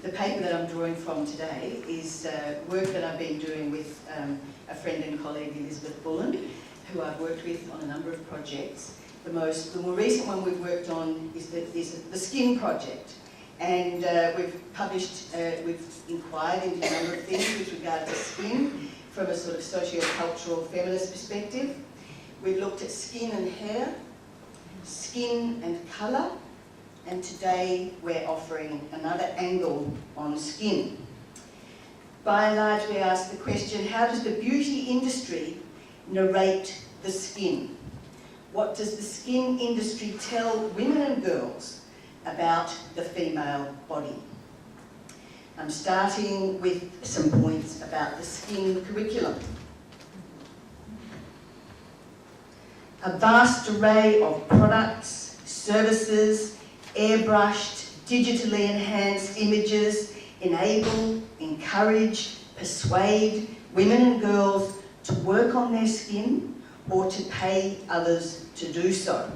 the paper that I'm drawing from today is work that I've been doing with a friend and colleague, Elizabeth Bullen, who I've worked with on a number of projects. The more recent one we've worked on is the Skin Project. And we've inquired into a number of things with regard to skin from a sort of socio-cultural feminist perspective. We've looked at skin and hair, skin and colour, and today we're offering another angle on skin. By and large, we ask the question, how does the beauty industry narrate the skin? What does the skin industry tell women and girls about the female body? I'm starting with some points about the skin curriculum. A vast array of products, services, airbrushed, digitally enhanced images enable, encourage, persuade women and girls to work on their skin or to pay others to do so.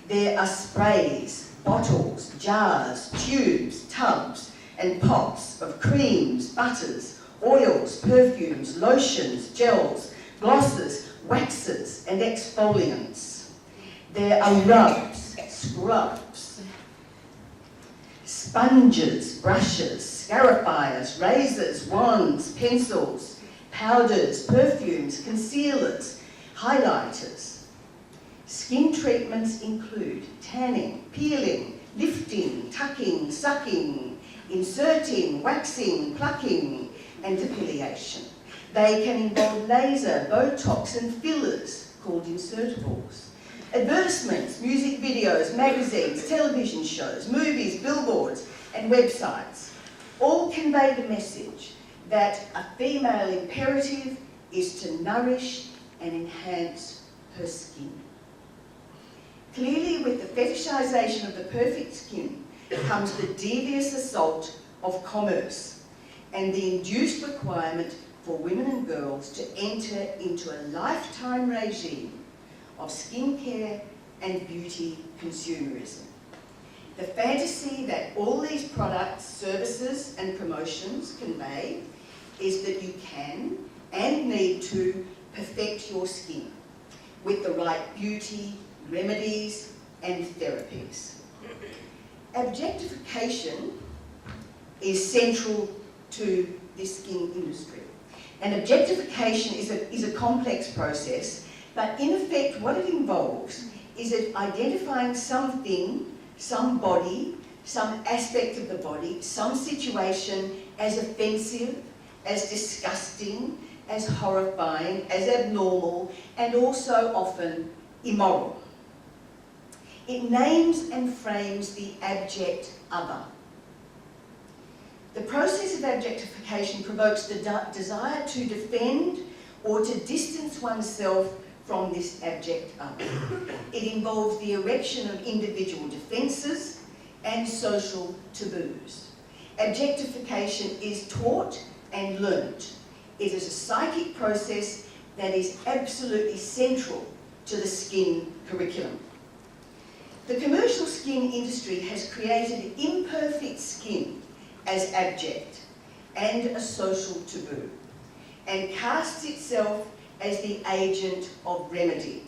There are sprays, bottles, jars, tubes, tubs, and pots of creams, butters, oils, perfumes, lotions, gels, glosses, waxes, and exfoliants. There are rubs, scrubs, sponges, brushes, scarifiers, razors, wands, pencils, powders, perfumes, concealers, highlighters. Skin treatments include tanning, peeling, lifting, tucking, sucking, inserting, waxing, plucking, and depilation. They can involve laser, Botox, and fillers called insertables. Advertisements, music videos, magazines, television shows, movies, billboards, and websites all convey the message that a female imperative is to nourish and enhance her skin. Clearly, with the fetishization of the perfect skin comes the devious assault of commerce and the induced requirement for women and girls to enter into a lifetime regime of skincare and beauty consumerism. The fantasy that all these products, services, and promotions convey is that you can and need to perfect your skin with the right beauty, remedies, and therapies. Objectification is central to this skin industry. And objectification is a complex process, but in effect what it involves is identifying something, some body, some aspect of the body, some situation as offensive, as disgusting, as horrifying, as abnormal, and also often immoral. It names and frames the abject other. The process of objectification provokes the desire to defend or to distance oneself from this abject other. It involves the erection of individual defences and social taboos. Objectification is taught and learnt. It is a psychic process that is absolutely central to the skin curriculum. The commercial skin industry has created imperfect skin as abject and a social taboo, and casts itself as the agent of remedy.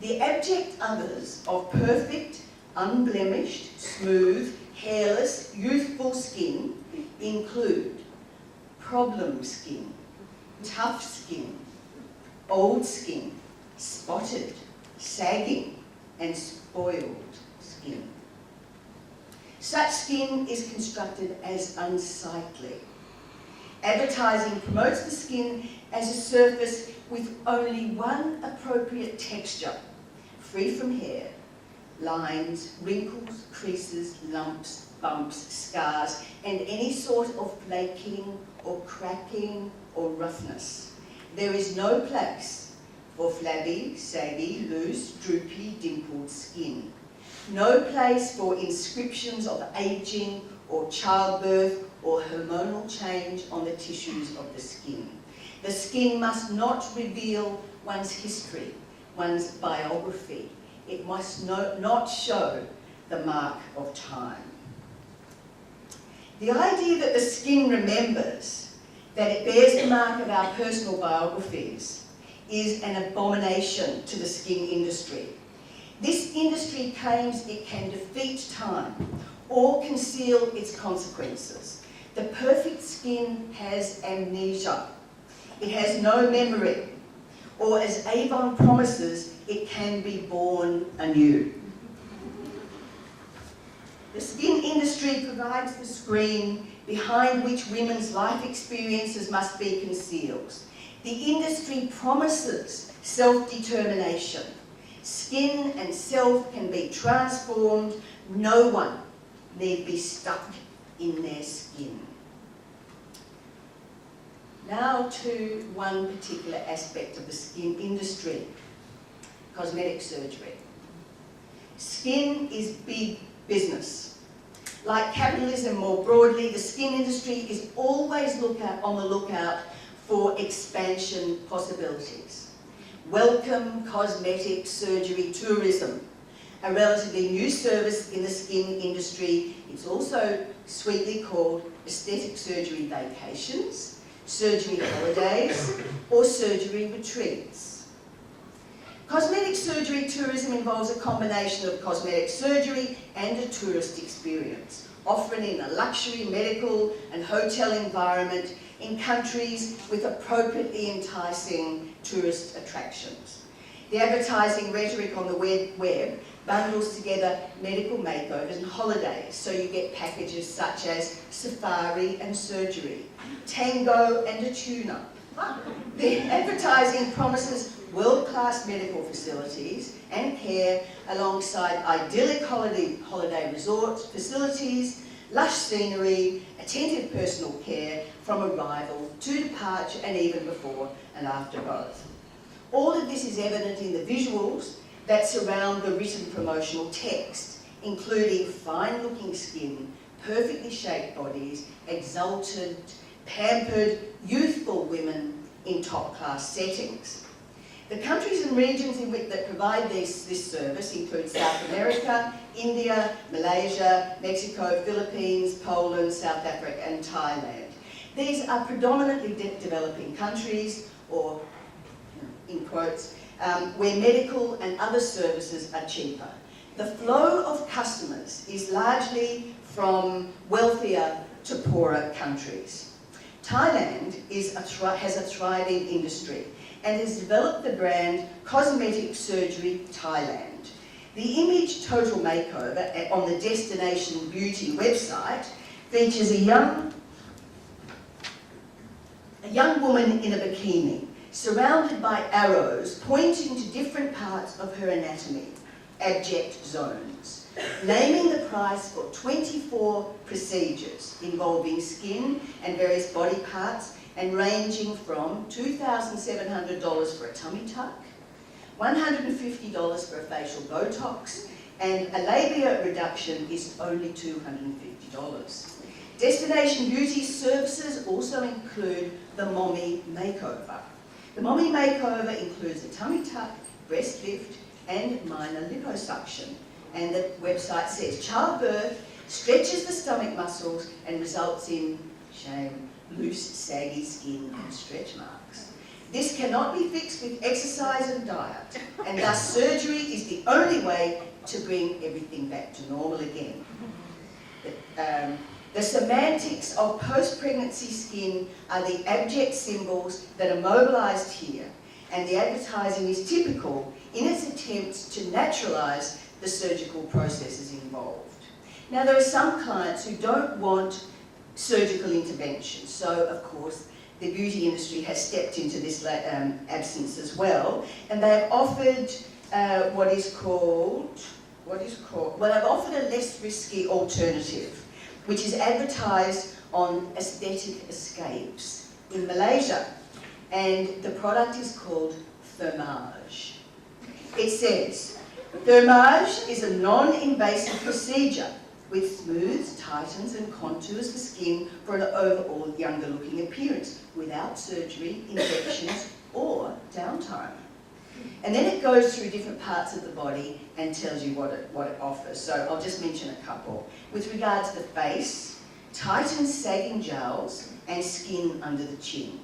The abject others of perfect, unblemished, smooth, hairless, youthful skin include problem skin, tough skin, old skin, spotted, sagging, and spoiled skin. Such skin is constructed as unsightly. Advertising promotes the skin as a surface with only one appropriate texture, free from hair, lines, wrinkles, creases, lumps, bumps, scars, and any sort of flaking or cracking or roughness. There is no place for flabby, saggy, loose, droopy, dimpled skin. No place for inscriptions of aging or childbirth or hormonal change on the tissues of the skin. The skin must not reveal one's history, one's biography. It must not show the mark of time. The idea that the skin remembers, that it bears the mark of our personal biographies, is an abomination to the skin industry. This industry claims it can defeat time or conceal its consequences. The perfect skin has amnesia. It has no memory. Or as Avon promises, it can be born anew. The skin industry provides the screen behind which women's life experiences must be concealed. The industry promises self-determination. Skin and self can be transformed. No one need be stuck in their skin. Now to one particular aspect of the skin industry, cosmetic surgery. Skin is big business. Like capitalism more broadly, the skin industry is always on the lookout for expansion possibilities. Welcome cosmetic surgery tourism, a relatively new service in the skin industry. It's also sweetly called aesthetic surgery vacations, surgery holidays, or surgery retreats. Cosmetic surgery tourism involves a combination of cosmetic surgery and a tourist experience, often in a luxury medical and hotel environment in countries with appropriately enticing tourist attractions. The advertising rhetoric on the web bundles together medical makeovers and holidays, so you get packages such as safari and surgery, tango and a tune-up. The advertising promises world-class medical facilities and care alongside idyllic holiday resort facilities, lush scenery, attentive personal care from arrival to departure and even before and after both. All of this is evident in the visuals that surround the written promotional text, including fine-looking skin, perfectly shaped bodies, exalted, pampered, youthful women in top-class settings. The countries and regions that provide this service include South America, India, Malaysia, Mexico, Philippines, Poland, South Africa and Thailand. These are predominantly developing countries, or in quotes, where medical and other services are cheaper. The flow of customers is largely from wealthier to poorer countries. Thailand has a thriving industry and has developed the brand Cosmetic Surgery Thailand. The image Total Makeover on the Destination Beauty website features a young woman in a bikini, surrounded by arrows pointing to different parts of her anatomy, abject zones, naming the price for 24 procedures involving skin and various body parts and ranging from $2,700 for a tummy tuck, $150 for a facial Botox, and a labia reduction is only $250. Destination Beauty services also include the mommy makeover. The mommy makeover includes a tummy tuck, breast lift, and minor liposuction. And the website says childbirth stretches the stomach muscles and results in, shame, loose, saggy skin and stretch marks. This cannot be fixed with exercise and diet, and thus surgery is the only way to bring everything back to normal again. The semantics of post-pregnancy skin are the abject symbols that are mobilised here, and the advertising is typical in its attempts to naturalise the surgical processes involved. Now, there are some clients who don't want surgical intervention, so of course the beauty industry has stepped into this absence as well, and they've offered they've offered a less risky alternative, which is advertised on Aesthetic Escapes in Malaysia, and the product is called Thermage. It says, Thermage is a non-invasive procedure which smooths, tightens and contours the skin for an overall younger looking appearance without surgery, injections or downtime. And then it goes through different parts of the body and tells you what it offers. So I'll just mention a couple. With regard to the face, tightens sagging jowls and skin under the chin,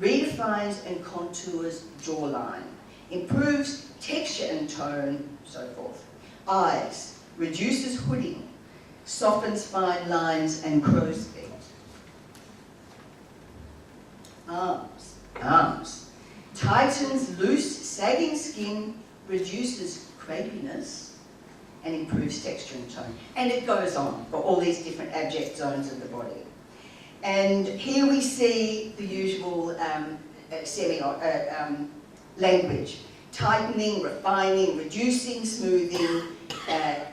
redefines and contours jawline, improves texture and tone, so forth. Eyes, reduces hooding, softens fine lines and crow's feet. Arms, tightens loose, sagging skin, reduces crepiness, and improves texture and tone. And it goes on for all these different abject zones of the body. And here we see the usual language. Tightening, refining, reducing, smoothing,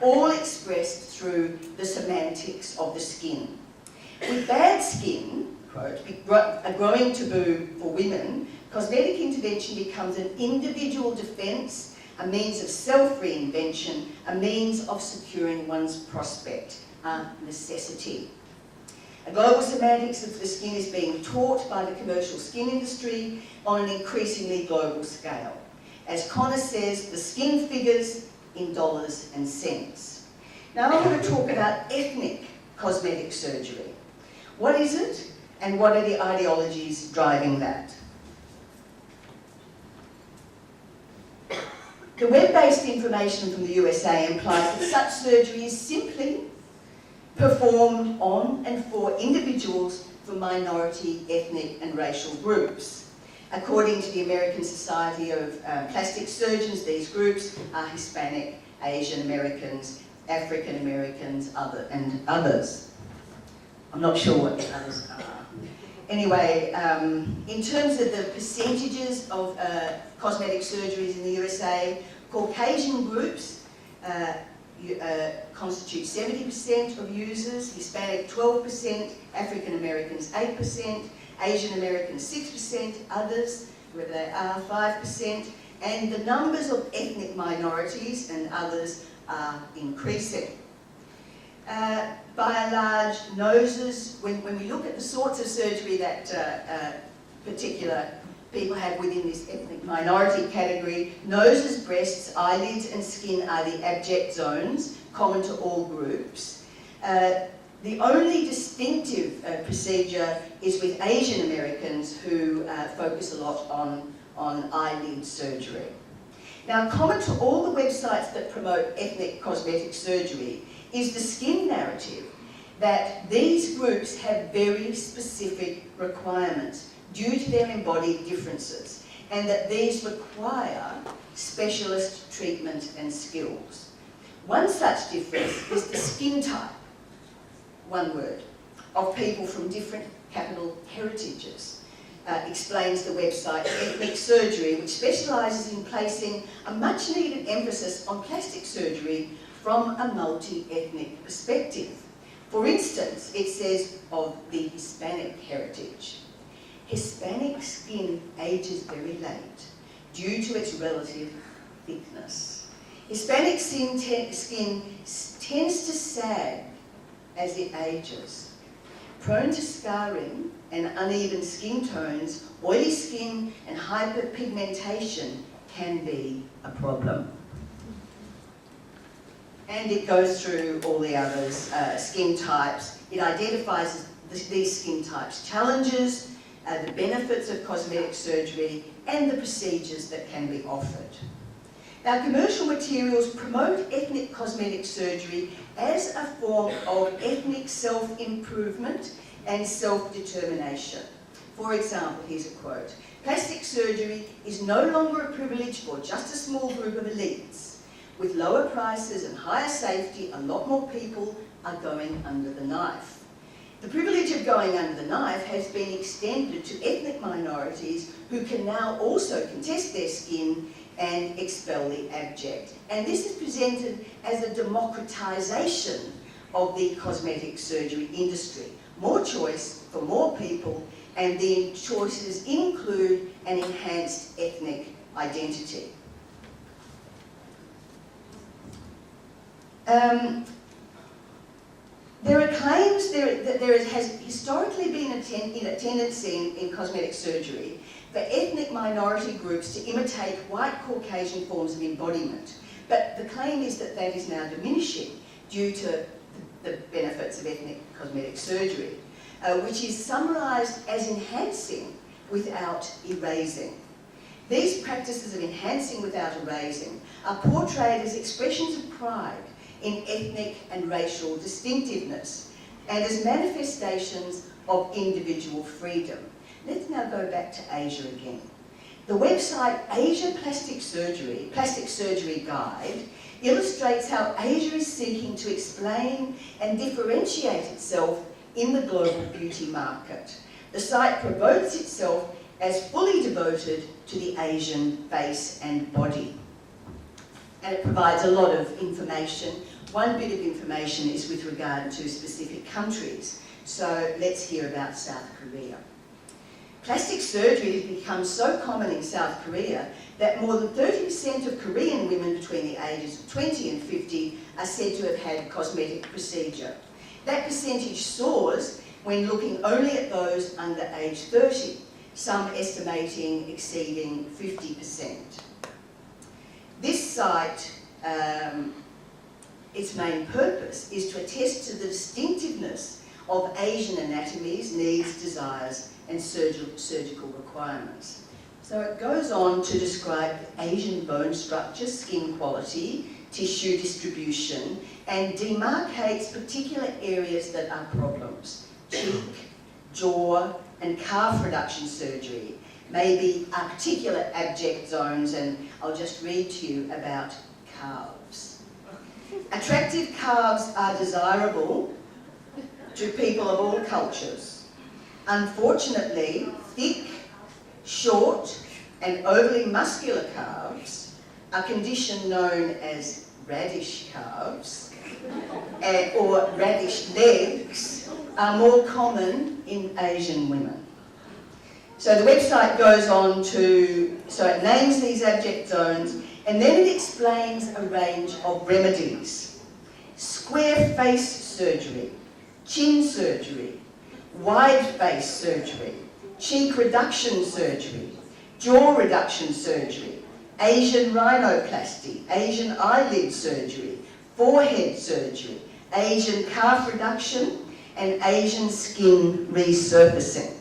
all expressed through the semantics of the skin. With bad skin, quote, a growing taboo for women, cosmetic intervention becomes an individual defence, a means of self-reinvention, a means of securing one's prospect, a necessity. A global semantics of the skin is being taught by the commercial skin industry on an increasingly global scale. As Connor says, the skin figures in dollars and cents. Now I want to talk about ethnic cosmetic surgery. What is it, and what are the ideologies driving that? The web-based information from the USA implies that such surgery is simply performed on and for individuals from minority, ethnic and racial groups. According to the American Society of Plastic Surgeons, these groups are Hispanic, Asian Americans, African Americans, and others. I'm not sure what the others are. Anyway, in terms of the percentages of cosmetic surgeries in the USA, Caucasian groups constitute 70% of users, Hispanic 12%, African Americans 8%, Asian Americans 6%, others, whether they are, 5%, and the numbers of ethnic minorities and others are increasing. By and large, noses, when we look at the sorts of surgery that particular people have within this ethnic minority category, noses, breasts, eyelids and skin are the abject zones common to all groups. The only distinctive procedure is with Asian Americans who focus a lot on eyelid surgery. Now, common to all the websites that promote ethnic cosmetic surgery is the skin narrative that these groups have very specific requirements due to their embodied differences, and that these require specialist treatment and skills. One such difference is the skin type, one word, of people from different capital heritages. Explains the website Ethnic Surgery, which specialises in placing a much needed emphasis on plastic surgery from a multi-ethnic perspective. For instance, it says of the Hispanic heritage, Hispanic skin ages very late due to its relative thickness. Hispanic skin tends to sag as it ages. Prone to scarring and uneven skin tones, oily skin and hyperpigmentation can be a problem. And it goes through all the others, skin types. It identifies these skin types' challenges, the benefits of cosmetic surgery, and the procedures that can be offered. Now, commercial materials promote ethnic cosmetic surgery as a form of ethnic self-improvement and self-determination. For example, here's a quote, "Plastic surgery is no longer a privilege for just a small group of elites. With lower prices and higher safety, a lot more people are going under the knife. The privilege of going under the knife has been extended to ethnic minorities who can now also contest their skin and expel the abject." And this is presented as a democratisation of the cosmetic surgery industry. More choice for more people, and the choices include an enhanced ethnic identity. There are claims that there has historically been a tendency in cosmetic surgery for ethnic minority groups to imitate white Caucasian forms of embodiment. But the claim is that that is now diminishing due to the benefits of ethnic cosmetic surgery, which is summarised as enhancing without erasing. These practices of enhancing without erasing are portrayed as expressions of pride in ethnic and racial distinctiveness and as manifestations of individual freedom. Let's now go back to Asia again. The website Asia Plastic Surgery Guide illustrates how Asia is seeking to explain and differentiate itself in the global beauty market. The site promotes itself as fully devoted to the Asian face and body. And it provides a lot of information. One bit of information is with regard to specific countries. So let's hear about South Korea. Plastic surgery has become so common in South Korea that more than 30% of Korean women between the ages of 20 and 50 are said to have had cosmetic procedure. That percentage soars when looking only at those under age 30, some estimating exceeding 50%. This site, its main purpose is to attest to the distinctiveness of Asian anatomies, needs, desires, and surgical requirements. So it goes on to describe Asian bone structure, skin quality, tissue distribution, and demarcates particular areas that are problems. Cheek, jaw, and calf reduction surgery may be particular abject zones, and I'll just read to you about calves. Attractive calves are desirable to people of all cultures. Unfortunately, thick, short, and overly muscular calves, a condition known as radish calves, or radish legs, are more common in Asian women. So the website goes on to, so it names these abject zones, and then it explains a range of remedies. Square face surgery, chin surgery, wide face surgery, cheek reduction surgery, jaw reduction surgery, Asian rhinoplasty, Asian eyelid surgery, forehead surgery, Asian calf reduction, and Asian skin resurfacing.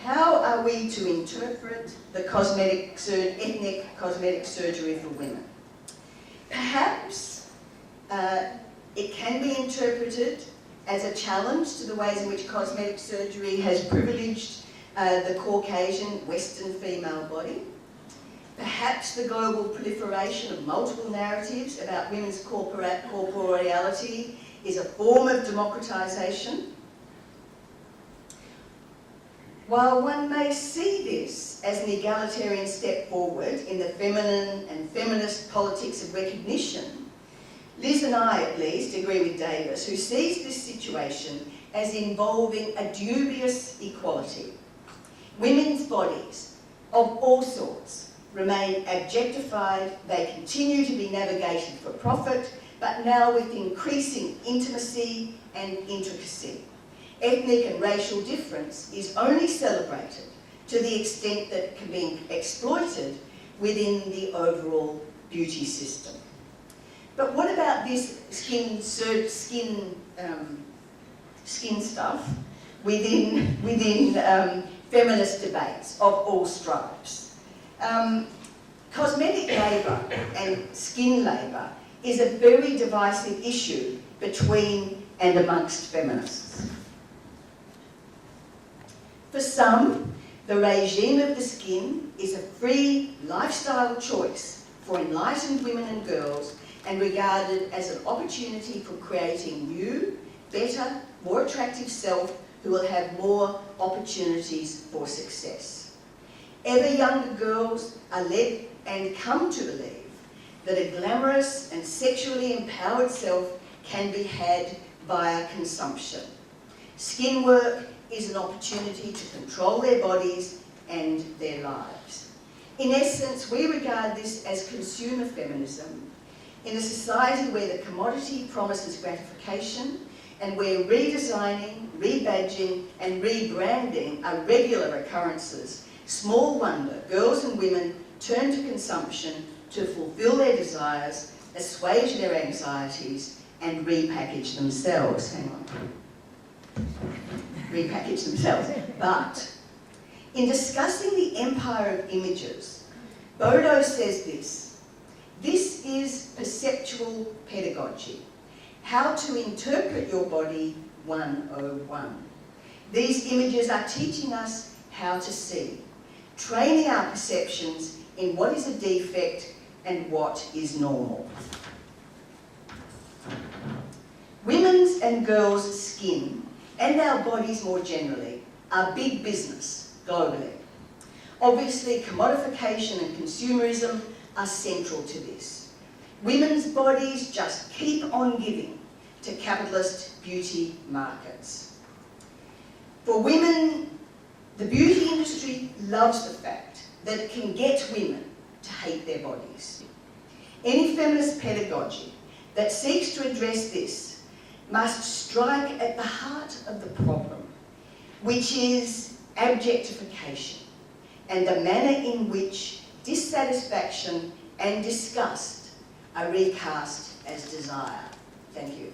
How are we to interpret the ethnic cosmetic surgery for women? Perhaps it can be interpreted as a challenge to the ways in which cosmetic surgery has privileged the Caucasian Western female body. Perhaps the global proliferation of multiple narratives about women's corporeality is a form of democratisation. While one may see this as an egalitarian step forward in the feminine and feminist politics of recognition, Liz and I, at least, agree with Davis, who sees this situation as involving a dubious equality. Women's bodies of all sorts remain objectified, they continue to be navigated for profit, but now with increasing intimacy and intricacy. Ethnic and racial difference is only celebrated to the extent that it can be exploited within the overall beauty system. But what about this skin stuff within feminist debates of all stripes? Cosmetic labour and skin labour is a very divisive issue between and amongst feminists. For some, the regime of the skin is a free lifestyle choice for enlightened women and girls and regarded as an opportunity for creating new, better, more attractive self who will have more opportunities for success. Ever younger girls are led and come to believe that a glamorous and sexually empowered self can be had via consumption. Skin work is an opportunity to control their bodies and their lives. In essence, we regard this as consumer feminism in a society where the commodity promises gratification and where redesigning, rebadging and rebranding are regular occurrences. Small wonder girls and women turn to consumption to fulfill their desires assuage their anxieties, and repackage themselves. Hang on. Repackage themselves. But in discussing the empire of images, Bodo says this: this is perceptual pedagogy, how to interpret your body 101. These images are teaching us how to see, training our perceptions in what is a defect and what is normal. Women's and girls' skin, and our bodies more generally, are big business globally. Obviously, commodification and consumerism are central to this. Women's bodies just keep on giving to capitalist beauty markets. For women, the beauty industry loves the fact that it can get women to hate their bodies. Any feminist pedagogy that seeks to address this must strike at the heart of the problem, which is objectification and the manner in which dissatisfaction and disgust are recast as desire. Thank you.